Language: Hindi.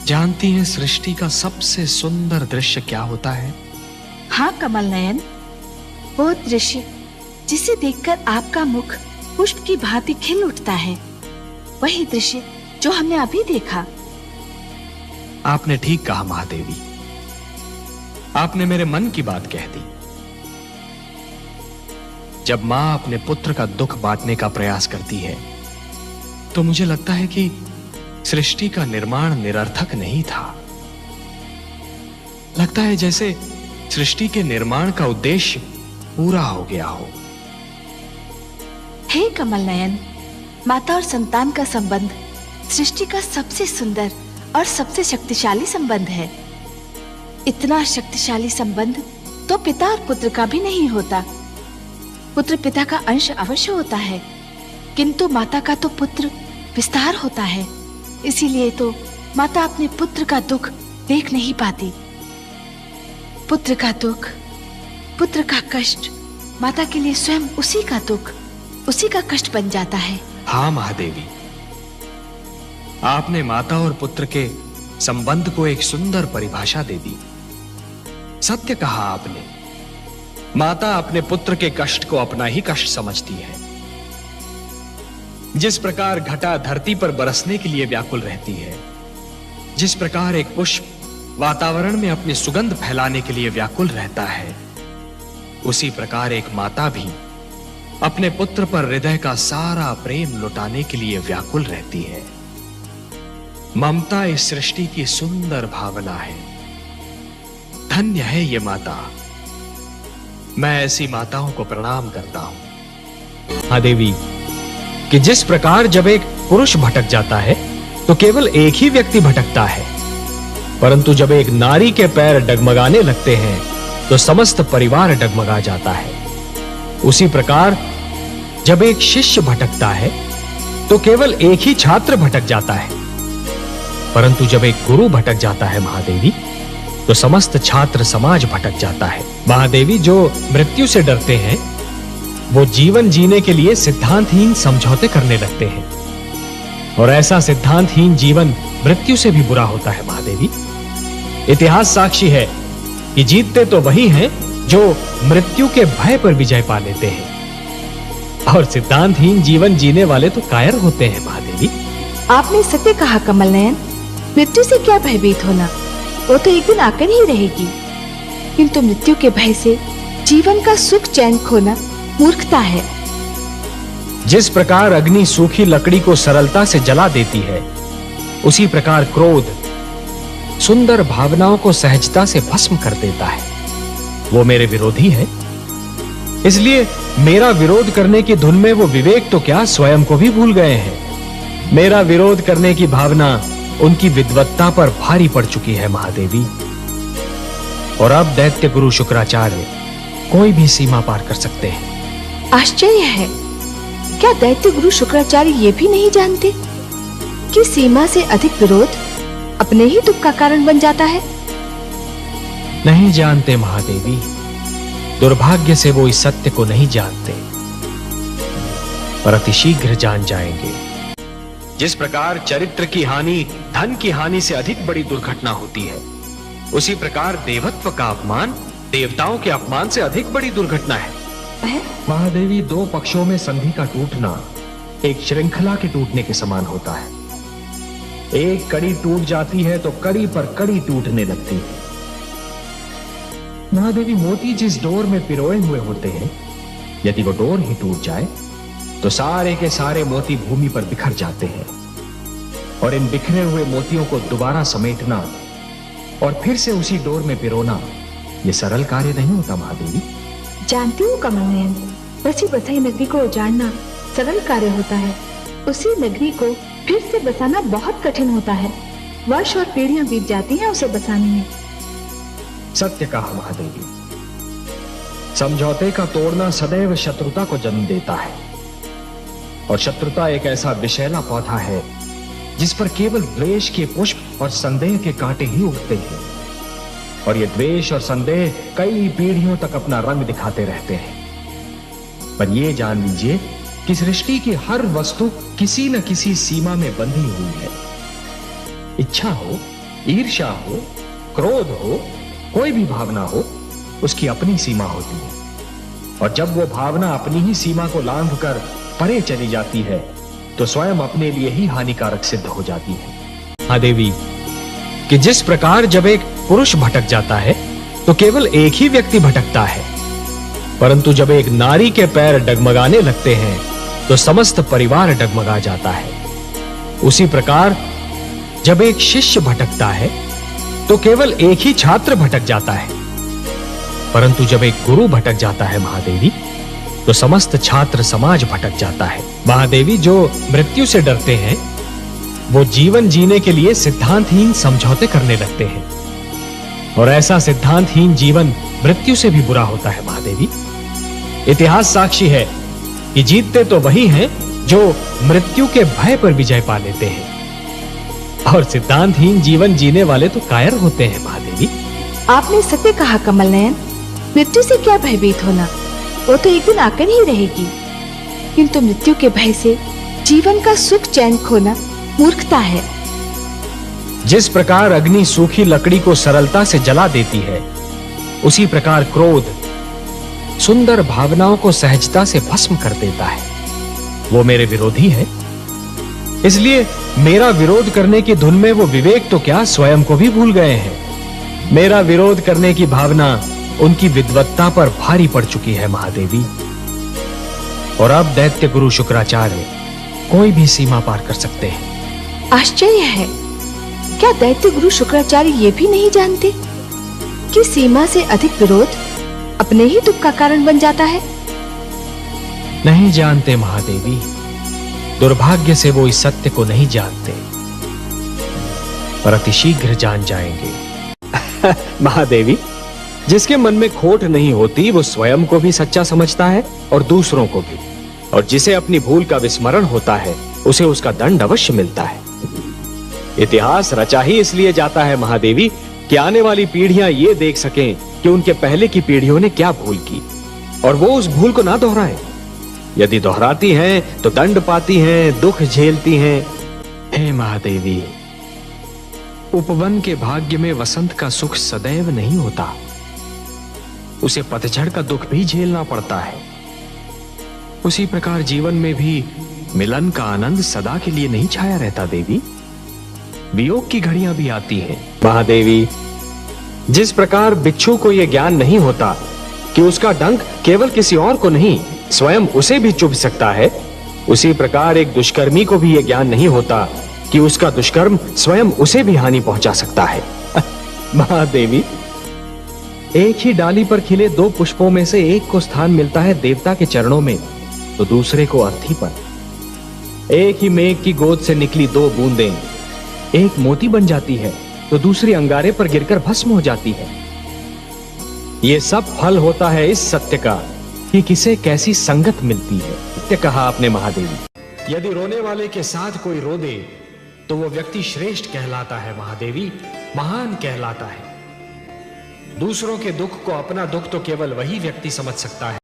जानती हैं सृष्टि का सबसे सुंदर दृश्य क्या होता है? हाँ कमल नयन, वो दृश्य जिसे देखकर आपका मुख पुष्प की भांति खिल उठता है, वही दृश्य जो हमने अभी देखा। आपने ठीक कहा महादेवी, आपने मेरे मन की बात कह दी। जब मां अपने पुत्र का दुख बांटने का प्रयास करती है तो मुझे लगता है कि सृष्टि का निर्माण निरर्थक नहीं था। लगता है जैसे सृष्टि के निर्माण का उद्देश्य पूरा हो गया हो। हे कमल नयन, माता और संतान का संबंध सृष्टि का सबसे सुंदर और सबसे शक्तिशाली संबंध है। इतना शक्तिशाली संबंध तो पिता और पुत्र का भी नहीं होता। पुत्र पिता का अंश अवश्य होता है, किंतु माता का तो पुत्र विस्तार होता है। इसीलिए तो माता अपने पुत्र का दुख देख नहीं पाती। पुत्र का दुख, पुत्र का कष्ट माता के लिए स्वयं उसी का दुख, उसी का कष्ट बन जाता है। हाँ महादेवी, आपने माता और पुत्र के संबंध को एक सुंदर परिभाषा दे दी। सत्य कहा आपने, माता अपने पुत्र के कष्ट को अपना ही कष्ट समझती है। जिस प्रकार घटा धरती पर बरसने के लिए व्याकुल रहती है, जिस प्रकार एक पुष्प वातावरण में अपनी सुगंध फैलाने के लिए व्याकुल रहता है, उसी प्रकार एक माता भी अपने पुत्र पर हृदय का सारा प्रेम लुटाने के लिए व्याकुल रहती है। ममता इस सृष्टि की सुंदर भावना है। धन्य है ये माता। मैं ऐसी माताओं को प्रणाम करता हूं। हाँ देवी, कि जिस प्रकार जब एक पुरुष भटक जाता है तो केवल एक ही व्यक्ति भटकता है, परंतु जब एक नारी के पैर डगमगाने लगते हैं तो समस्त परिवार डगमगा जाता है। उसी प्रकार जब एक शिष्य भटकता है तो केवल एक ही छात्र भटक जाता है, परंतु जब एक गुरु भटक जाता है महादेवी, तो समस्त छात्र समाज भटक जाता है। महादेवी, जो मृत्यु से डरते हैं वो जीवन जीने के लिए सिद्धांतहीन समझौते करने लगते हैं, और ऐसा सिद्धांतहीन जीवन मृत्यु से भी बुरा होता है महादेवी। इतिहास साक्षी है कि जीतते तो वही हैं जो मृत्यु के भय पर विजय पा लेते हैं, और सिद्धांतहीन जीवन जीने वाले तो कायर होते हैं महादेवी। आपने सत्य कहा कमल नयन, मृत्यु से क्या भयभीत होना, वो तो एक दिन आकर ही रहेगी। किंतु मृत्यु के भय से जीवन का सुख चैन खोना मूर्खता है। जिस प्रकार अग्नि सूखी लकड़ी को सरलता से जला देती है, उसी प्रकार क्रोध सुंदर भावनाओं को सहजता से भस्म कर देता है। वो मेरे विरोधी है, इसलिए मेरा विरोध करने की धुन में वो विवेक तो क्या स्वयं को भी भूल गए हैं। मेरा विरोध करने की भावना उनकी विद्वत्ता पर भारी पड़ चुकी है महादेवी, और अब दैत्य गुरु शुक्राचार्य कोई भी सीमा पार कर सकते हैं। आश्चर्य है, क्या दैत्य गुरु शुक्राचार्य ये भी नहीं जानते कि सीमा से अधिक विरोध अपने ही दुख का कारण बन जाता है? नहीं जानते महादेवी, दुर्भाग्य से वो इस सत्य को नहीं जानते, पर अतिशीघ्र जान जाएंगे। जिस प्रकार चरित्र की हानि धन की हानि से अधिक बड़ी दुर्घटना होती है, उसी प्रकार देवत्व का अपमान देवताओं के अपमान से अधिक बड़ी दुर्घटना है। महादेवी, दो पक्षों में संधि का टूटना एक श्रृंखला के टूटने के समान होता है। एक कड़ी टूट जाती है तो कड़ी पर कड़ी टूटने लगती है। महादेवी, मोती जिस डोर में पिरोए हुए होते हैं, यदि वो डोर ही टूट जाए तो सारे के सारे मोती भूमि पर बिखर जाते हैं, और इन बिखरे हुए मोतियों को दोबारा समेटना और फिर से उसी डोर में पिरोना ये सरल कार्य नहीं होता महादेवी। जानती हूँ कमल नयन, बसी बसाई नगरी को उजाड़ना सरल कार्य होता है, उसी नगरी को फिर से बसाना बहुत कठिन होता है। वर्ष और पीढ़ियां बीत जाती हैं उसे बसाने में। सत्य कहा महादेवी, समझौते का तोड़ना सदैव शत्रुता को जन्म देता है, और शत्रुता एक ऐसा विषैला पौधा है जिस पर केवल द्वेष के पुष्प और संदेह के कांटे ही उगते हैं, और ये द्वेष और संदेह कई पीढ़ियों तक अपना रंग दिखाते रहते हैं। पर ये जान लीजिए कि सृष्टि की हर वस्तु किसी न किसी सीमा में बंधी हुई है। इच्छा हो ईर्ष्या हो, क्रोध हो, कोई भी भावना हो, उसकी अपनी सीमा होती है। और जब वो भावना अपनी ही सीमा को लांघकर परे चली जाती है तो स्वयं अपने लिए ही हानिकारक सिद्ध हो जाती है। हाँ देवी, कि जिस प्रकार जब एक पुरुष भटक जाता है तो केवल एक ही व्यक्ति भटकता है, परंतु जब एक नारी के पैर डगमगाने लगते हैं तो समस्त परिवार डगमगा जाता है। उसी प्रकार जब एक शिष्य भटकता है तो केवल एक ही छात्र भटक जाता है, परंतु जब एक गुरु भटक जाता है महादेवी, तो समस्त छात्र समाज भटक जाता है। महादेवी, जो मृत्यु से डरते हैं वो जीवन जीने के लिए सिद्धांतहीन समझौते करने लगते हैं, और ऐसा सिद्धांतहीन जीवन मृत्यु से भी बुरा होता है महादेवी। इतिहास साक्षी है कि जीतते तो वही हैं जो मृत्यु के भय पर विजय पा लेते हैं, और सिद्धांतहीन जीवन जीने वाले तो कायर होते हैं महादेवी। आपने सत्य कहा कमल नयन, मृत्यु से क्या भयभीत होना, वो तो एक दिन आकर ही रहेगी। किंतु मृत्यु के भय से जीवन का सुख चैन खोना मूर्खता है। जिस प्रकार अग्नि सूखी लकड़ी को सरलता से जला देती है, उसी प्रकार क्रोध सुंदर भावनाओं को सहजता से भस्म कर देता है। वो मेरे विरोधी है, इसलिए मेरा विरोध करने की धुन में वो विवेक तो क्या स्वयं को भी भूल गए हैं। मेरा विरोध करने की भावना उनकी विद्वत्ता पर भारी पड़ चुकी है महादेवी, और अब दैत्य गुरु शुक्राचार्य कोई भी सीमा पार कर सकते हैं। आश्चर्य है, क्या दैत्य गुरु शुक्राचार्य ये भी नहीं जानते कि सीमा से अधिक विरोध अपने ही दुख का कारण बन जाता है? नहीं जानते महादेवी, दुर्भाग्य से वो इस सत्य को नहीं जानते, पर अतिशीघ्र जान जाएंगे। महादेवी, जिसके मन में खोट नहीं होती वो स्वयं को भी सच्चा समझता है और दूसरों को भी, और जिसे अपनी भूल का विस्मरण होता है उसे उसका दंड अवश्य मिलता है। इतिहास रचा ही इसलिए जाता है महादेवी कि आने वाली पीढ़ियां ये देख सकें कि उनके पहले की पीढ़ियों ने क्या भूल की, और वो उस भूल को ना दोहराएं। यदि दोहराती हैं तो दंड पाती हैं, दुख झेलती हैं। हे महादेवी, उपवन के भाग्य में वसंत का सुख सदैव नहीं होता, उसे पतझड़ का दुख भी झेलना पड़ता है। उसी प्रकार जीवन में भी मिलन का आनंद सदा के लिए नहीं छाया रहता देवी, वियोग की घड़ियां भी आती हैं। महादेवी, जिस प्रकार बिच्छू को यह ज्ञान नहीं होता कि उसका डंक केवल किसी और को नहीं स्वयं उसे भी चुभ सकता है, उसी प्रकार एक दुष्कर्मी को भी यह ज्ञान नहीं होता कि उसका दुष्कर्म स्वयं उसे भी हानि पहुंचा सकता है। महादेवी, एक ही डाली पर खिले दो पुष्पों में से एक को स्थान मिलता है देवता के चरणों में, तो दूसरे को अर्थी पर। एक ही मेघ की गोद से निकली दो बूंदें, एक मोती बन जाती है तो दूसरी अंगारे पर गिरकर भस्म हो जाती है। यह सब फल होता है इस सत्य का कि किसे कैसी संगत मिलती है। सत्य कहा आपने महादेवी। यदि रोने वाले के साथ कोई रो दे तो वो व्यक्ति श्रेष्ठ कहलाता है महादेवी, महान कहलाता है। दूसरों के दुख को अपना दुख तो केवल वही व्यक्ति समझ सकता है